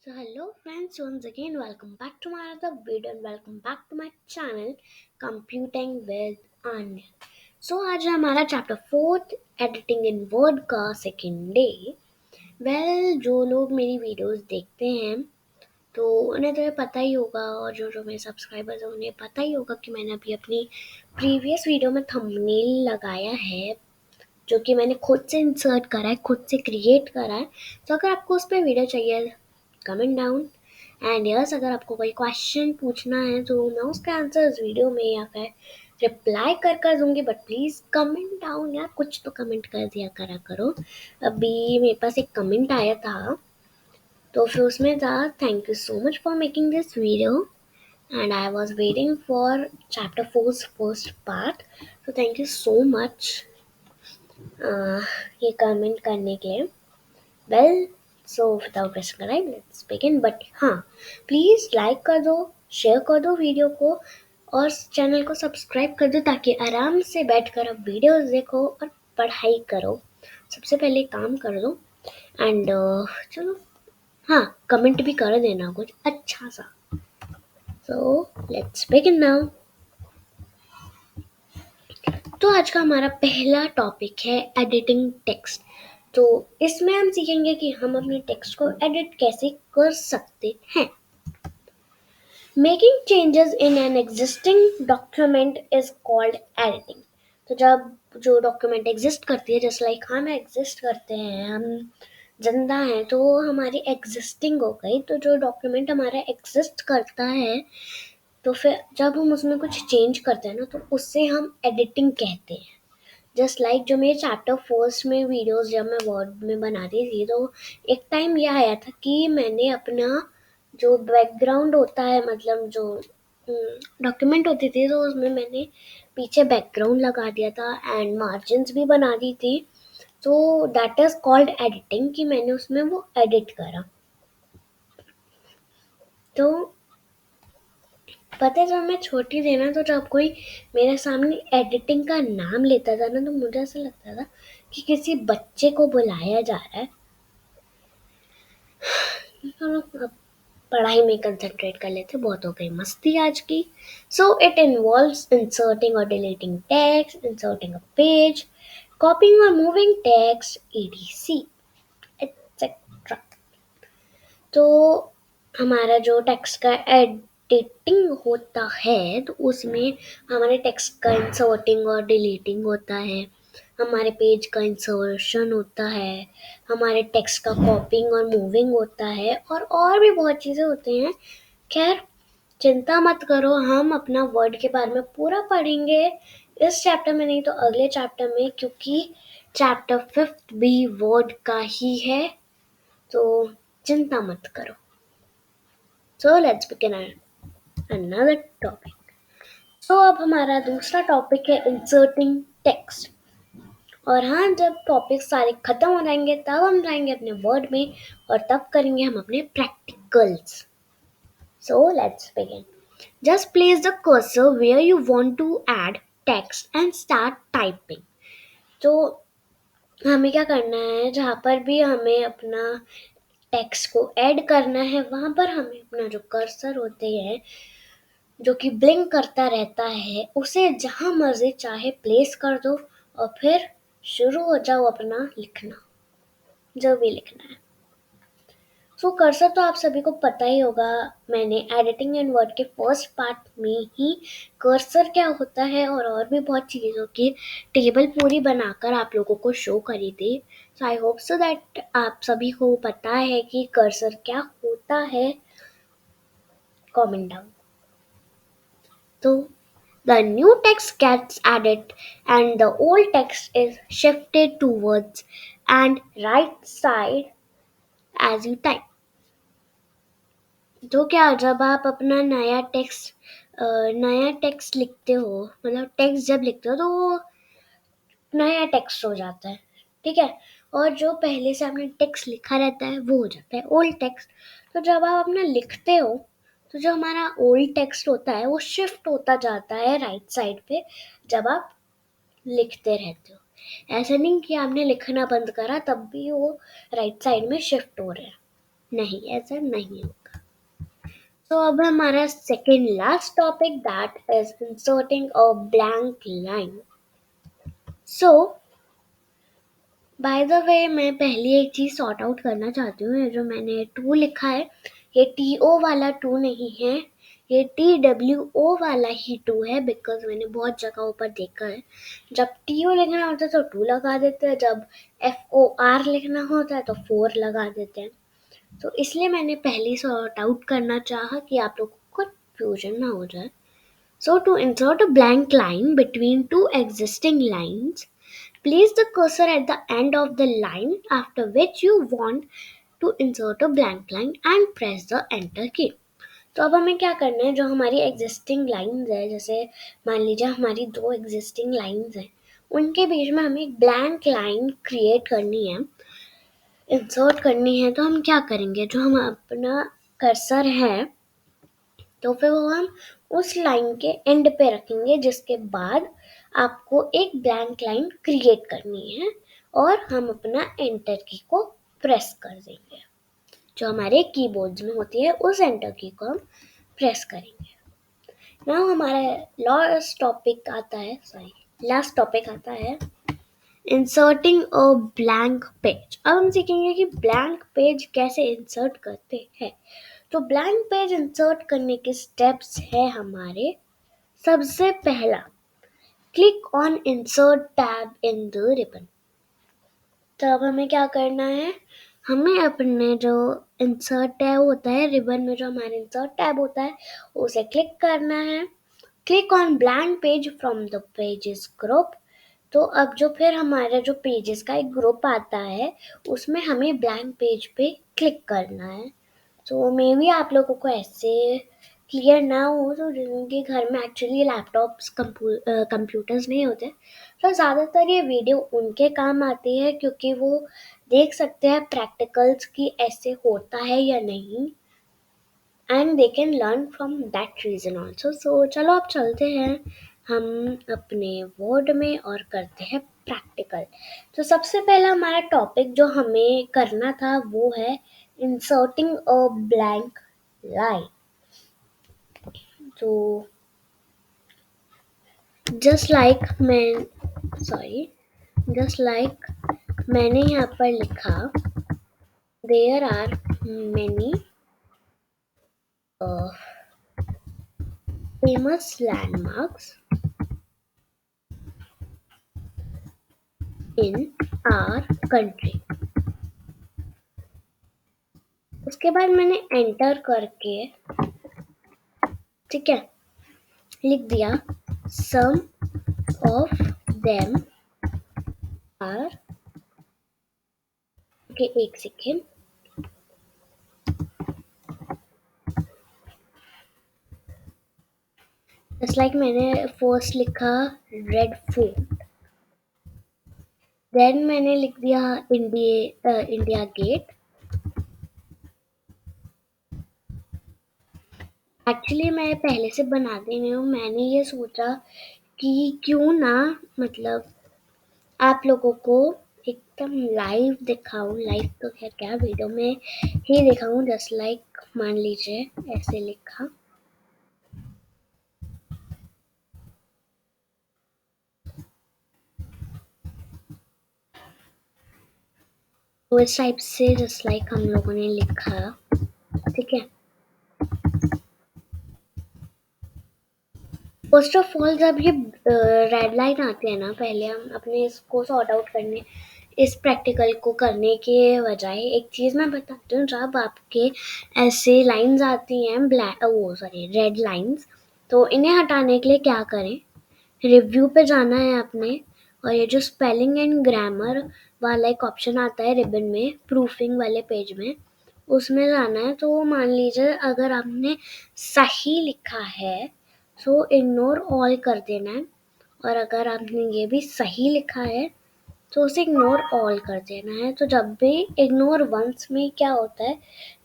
So hello friends, once again welcome back to my another video and welcome back to my channel Computing with Anya. So आज है हमारा chapter 4 editing in word का second day. जो लोग मेरी videos देखते हैं तो उन्हें तो ये पता ही होगा, और जो जो मेरे सब्सक्राइबर्स हैं उन्हें पता ही होगा कि मैंने अभी अपनी प्रीवियस वीडियो में थंबनेल लगाया है, जो कि मैंने खुद से इंसर्ट करा है, खुद से क्रिएट करा है. तो अगर आपको उस पर वीडियो चाहिए, कमेंट डाउन. एंड यस, अगर आपको कोई क्वेश्चन पूछना है तो मैं उसका आंसर इस वीडियो में या फिर रिप्लाई कर दूंगी, बट प्लीज़ कमेंट डाउन यार, कुछ तो कमेंट कर दिया करा करो. अभी मेरे पास एक कमेंट आया था, तो फिर उसमें था, thank you so much for making this video and I was waiting for chapter 4 first part. तो थैंक यू सो मच ये कमेंट करने के लिए. Well, so without wasting time let's begin. But हाँ, प्लीज़ लाइक कर दो, share कर दो वीडियो को, और चैनल को सब्सक्राइब कर दो ताकि आराम से बैठकर आप वीडियोस देखो और पढ़ाई करो. सबसे पहले काम कर दो. एंड चलो, हाँ, कमेंट भी कर देना कुछ अच्छा सा. सो लेट्स बिगिन नाउ. तो आज का हमारा पहला टॉपिक है एडिटिंग टेक्स्ट. तो इसमें हम सीखेंगे कि हम अपने टेक्स्ट को एडिट कैसे कर सकते हैं. Making changes in an existing document is called editing. तो जब जो डॉक्यूमेंट एग्जिस्ट करती है, जस्ट लाइक हम एग्जिस्ट करते हैं, हम जिंदा हैं, तो वो हमारी एग्जिस्टिंग हो गई. तो जो डॉक्यूमेंट हमारा एग्जिस्ट करता है, तो फिर जब हम उसमें कुछ चेंज करते हैं ना, तो उससे हम एडिटिंग कहते हैं. जस्ट लाइक जो मेरे चैप्टर फर्स्ट में वीडियोस जब मैं वर्ड में बनाती थी, तो एक टाइम यह आया था कि मैंने अपना जो बैकग्राउंड होता है, मतलब जो डॉक्यूमेंट होती थी, तो उसमें मैंने पीछे बैकग्राउंड लगा दिया था एंड मार्जिन्स भी बना दी थी. तो दैट इज कॉल्ड एडिटिंग, कि मैंने उसमें वो एडिट करा. तो पता है, जब मैं छोटी थी ना, तो जब कोई मेरे सामने एडिटिंग का नाम लेता था ना, तो मुझे ऐसा लगता था कि किसी बच्चे को बुलाया जा रहा है. चलो अब पढ़ाई में कंसंट्रेट कर लेते, बहुत हो गई मस्ती आज की. सो इट इन्वॉल्व्स इंसर्टिंग और deleting text, inserting a page, कॉपिंग और मूविंग टेक्स्ट, ईटीसी एटसेट्रा. तो हमारा जो टेक्स्ट का एडिटिंग होता है, तो उसमें हमारे टेक्स्ट का इंसर्टिंग और डिलीटिंग होता है, हमारे पेज का इंसर्शन होता है, हमारे टेक्स्ट का कॉपिंग और मूविंग होता है, और भी बहुत चीज़ें होती हैं. खैर, चिंता मत करो, हम अपना वर्ड के बारे में पूरा पढ़ेंगे इस चैप्टर में, नहीं तो अगले चैप्टर में, क्योंकि चैप्टर 5 भी वर्ड का ही है. तो चिंता मत करो. So let's begin another topic. So अब हमारा दूसरा टॉपिक है इंसर्टिंग टेक्स्ट. और हाँ, जब टॉपिक सारे खत्म हो जाएंगे तब हम जाएंगे अपने वर्ड में, और तब करेंगे हम अपने practicals. So let's begin. Just place the cursor where you want to add text and start typing. तो हमें क्या करना है, जहाँ पर भी हमें अपना टेक्स्ट को ऐड करना है, वहाँ पर हमें अपना जो कर्सर होते हैं, जो कि ब्लिंक करता रहता है, उसे जहाँ मर्जी चाहे प्लेस कर दो, और फिर शुरू हो जाओ अपना लिखना, जो भी लिखना है. सो कर्सर तो आप सभी को पता ही होगा. मैंने एडिटिंग एंड वर्ड के फर्स्ट पार्ट में ही कर्सर क्या होता है और भी बहुत चीज़ों की टेबल पूरी बनाकर आप लोगों को शो करी थी. सो आई होप सो दैट आप सभी को पता है कि कर्सर क्या होता है. Comment down. तो the new text gets added and the old text is shifted towards and right side as you type. तो क्या, जब आप अपना नया टेक्स्ट लिखते हो, मतलब टेक्स्ट जब लिखते हो, तो वो नया टेक्स्ट हो जाता है, ठीक है. और जो पहले से आपने टेक्स्ट लिखा रहता है वो हो जाता है ओल्ड टेक्स्ट. तो जब आप अपना लिखते हो, तो जो हमारा ओल्ड टेक्स्ट होता है वो शिफ्ट होता जाता है राइट साइड पे, जब आप लिखते रहते हो. ऐसा नहीं कि आपने लिखना बंद करा तब भी वो राइट साइड में शिफ्ट हो रहा है. नहीं, ऐसा नहीं होगा। तो अब हमारा second last topic that is inserting a blank line. So by the way मैं पहली एक चीज़ सॉर्ट आउट करना चाहती हूँ। ये जो मैंने टू लिखा है, ये टी ओ वाला टू नहीं है, ये टी डब्ल्यू ओ वाला ही टू है, बिकॉज मैंने बहुत जगहों पर देखा है जब टी ओ लिखना होता है तो टू लगा देते हैं, जब एफ ओ आर लिखना होता है तो फोर लगा देते हैं। तो इसलिए मैंने पहले सॉर्ट आउट करना चाहा कि आप लोगों को कंफ्यूजन ना हो जाए। So to insert a blank line between two existing lines, place the cursor at the end of the line after which you want to insert a blank line and press the enter key. तो अब हमें क्या करना है, जो हमारी existing lines है, जैसे मान लीजिए हमारी दो एग्जिस्टिंग लाइंस हैं, उनके बीच में हमें एक ब्लैंक लाइन क्रिएट करनी है, इंसर्ट करनी है। तो हम क्या करेंगे, जो हम अपना कर्सर है तो फिर वो हम उस लाइन के एंड पे रखेंगे, जिसके बाद आपको एक ब्लैंक लाइन क्रिएट करनी है और हम अपना एंटर की को प्रेस कर देंगे। जो हमारे कीबोर्ड्स में होती है उस एंटर की को हम प्रेस करेंगे। नाउ हमारा लास्ट टॉपिक आता है इंसर्टिंग अ ब्लैंक पेज। अब हम सीखेंगे कि ब्लैंक पेज कैसे इंसर्ट करते हैं। तो ब्लैंक पेज इंसर्ट करने के स्टेप्स है हमारे। सबसे पहला, click on insert tab in the ribbon. तो अब हमें क्या करना है, हमें अपने जो इंसर्ट टैब होता है, रिबन में जो हमारा इंसर्ट टैब होता है उसे क्लिक करना है। Click on blank page from the pages group. तो अब जो फिर हमारा जो पेजेस का एक ग्रुप आता है उसमें हमें ब्लैंक पेज पे क्लिक करना है। तो मे बी आप लोगों को ऐसे क्लियर ना हो, तो जिनके घर में एक्चुअली लैपटॉप्स कंप्यूटर्स नहीं होते, तो ज़्यादातर ये वीडियो उनके काम आती है, क्योंकि वो देख सकते हैं प्रैक्टिकल्स की ऐसे होता है या नहीं, and they can learn from that reason also. So चलो अब चलते हैं हम अपने वर्ड में और करते हैं प्रैक्टिकल। तो सबसे पहला हमारा टॉपिक जो हमें करना था वो है इंसर्टिंग अ ब्लैंक लाइन। तो जस्ट लाइक जस्ट लाइक मैंने यहाँ पर लिखा, there are many famous landmarks in our country. उसके बाद मैंने एंटर करके, ठीक है, लिख दिया some of them are, okay एक सेकेंड, जस्ट लाइक मैंने फर्स्ट लिखा रेड फोर्ट, देन मैंने लिख दिया इंडिया गेट। एक्चुअली मैं पहले से बना दे रही हूँ, मैंने ये सोचा कि क्यों ना, मतलब आप लोगों को एकदम लाइव दिखाऊं, लाइव तो खैर क्या वीडियो में ही दिखाऊं। जस्ट लाइक मान लीजिए ऐसे लिखा, तो इस टाइप से जस्ट लाइक हम लोगों ने लिखा, ठीक है। फर्स्ट ऑफ ऑल जब ये रेड लाइन आती है ना, पहले हम अपने इसको सॉर्ट आउट करने, इस प्रैक्टिकल को करने के बजाय एक चीज़ मैं बताती हूँ। जब आपके ऐसे लाइंस आती हैं रेड लाइंस, तो इन्हें हटाने के लिए क्या करें, रिव्यू पे जाना है आपने, और ये जो स्पेलिंग एंड ग्रामर वाला एक ऑप्शन आता है रिबन में, प्रूफिंग वाले पेज में, उसमें जाना है। तो मान लीजिए अगर आपने सही लिखा है तो इग्नोर ऑल कर देना है, और अगर आपने ये भी सही लिखा है तो उसे इग्नोर ऑल कर देना है। तो जब भी इग्नोर वंस में क्या होता है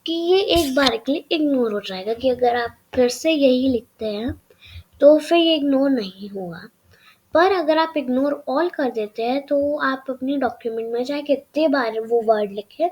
कि ये एक बार के लिए इग्नोर हो जाएगा, कि अगर आप फिर से यही लिखते हैं तो फिर ये इग्नोर नहीं हुआ। पर अगर आप इग्नोर ऑल कर देते हैं तो आप अपने डॉक्यूमेंट में चाहे कितने बार वो वर्ड लिखें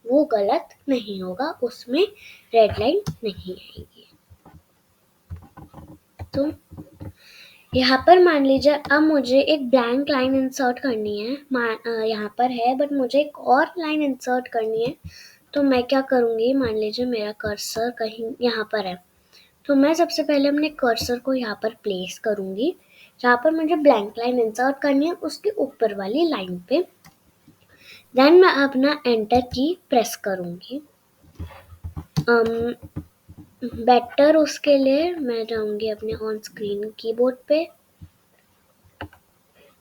वो गलत नहीं होगा, उसमें रेड लाइन नहीं आएगी। तो यहाँ पर मान लीजिए अब मुझे एक ब्लैंक लाइन इंसर्ट करनी है, यहाँ पर है बट मुझे एक और लाइन इंसर्ट करनी है। तो मैं क्या करूँगी, मान लीजिए मेरा कर्सर कहीं यहाँ पर है, तो मैं सबसे पहले अपने कर्सर को यहाँ पर प्लेस करूँगी जहाँ पर मुझे ब्लैंक लाइन इंसर्ट करनी है, उसके ऊपर वाली लाइन पे। देन मैं अपना एंटर की प्रेस करूँगी। बेटर उसके लिए मैं जाऊँगी अपने ऑन स्क्रीन कीबोर्ड पे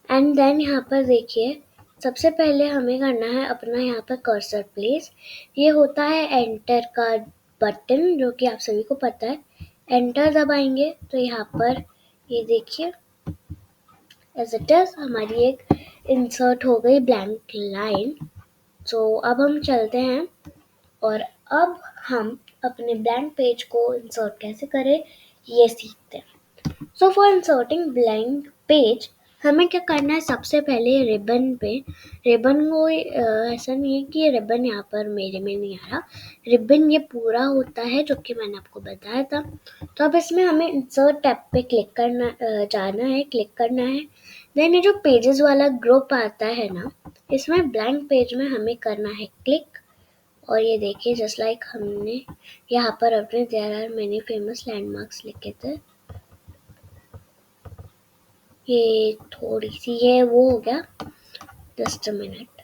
एंड देन यहाँ पर देखिए सबसे पहले हमें करना है अपना यहाँ पर कर्सर प्लेस। ये होता है एंटर का बटन, जो कि आप सभी को पता है। एंटर दबाएंगे तो यहाँ पर ये देखिए एज इट इज हमारी एक इंसर्ट हो गई ब्लैंक लाइन। तो अब हम चलते हैं और अब हम अपने ब्लैंक पेज को इंसर्ट कैसे करें ये सीखते हैं। So for inserting blank page हमें क्या करना है, सबसे पहले रिबन पे, रिबन को ऐसा नहीं है कि ये रिबन यहाँ पर मेरे में नहीं आ रहा, रिबन ये पूरा होता है जो कि मैंने आपको बताया था। तो अब इसमें हमें इंसर्ट टैब पे क्लिक करना जाना है, क्लिक करना है। देन ये जो पेजेस वाला ग्रुप आता है ना, इसमें ब्लैंक पेज में हमें करना है क्लिक। और ये देखिए जस्ट लाइक हमने यहाँ पर अपने there are many famous landmarks लिखे थे, ये थोड़ी सी है वो हो गया, जस्ट अ मिनट।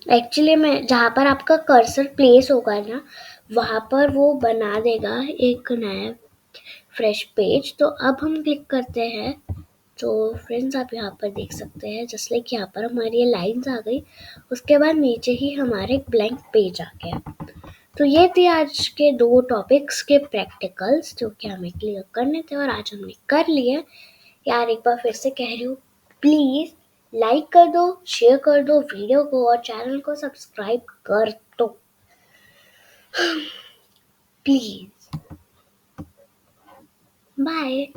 एक्चुअली मैं जहाँ पर आपका कर्सर प्लेस होगा ना, वहाँ पर वो बना देगा एक नया फ्रेश पेज। तो अब हम क्लिक करते हैं, तो फ्रेंड्स आप यहाँ पर देख सकते हैं जस्ट लाइक यहाँ पर हमारी ये लाइन्स आ गई, उसके बाद नीचे ही हमारे ब्लैंक पेज आ गया। तो ये थे आज के 2 टॉपिक्स के प्रैक्टिकल्स जो कि हमें क्लियर करने थे और आज हमने कर लिए। यार एक बार फिर से कह रही हूँ, प्लीज़ लाइक कर दो, शेयर कर दो वीडियो को और चैनल को सब्सक्राइब कर दो प्लीज़। बाय।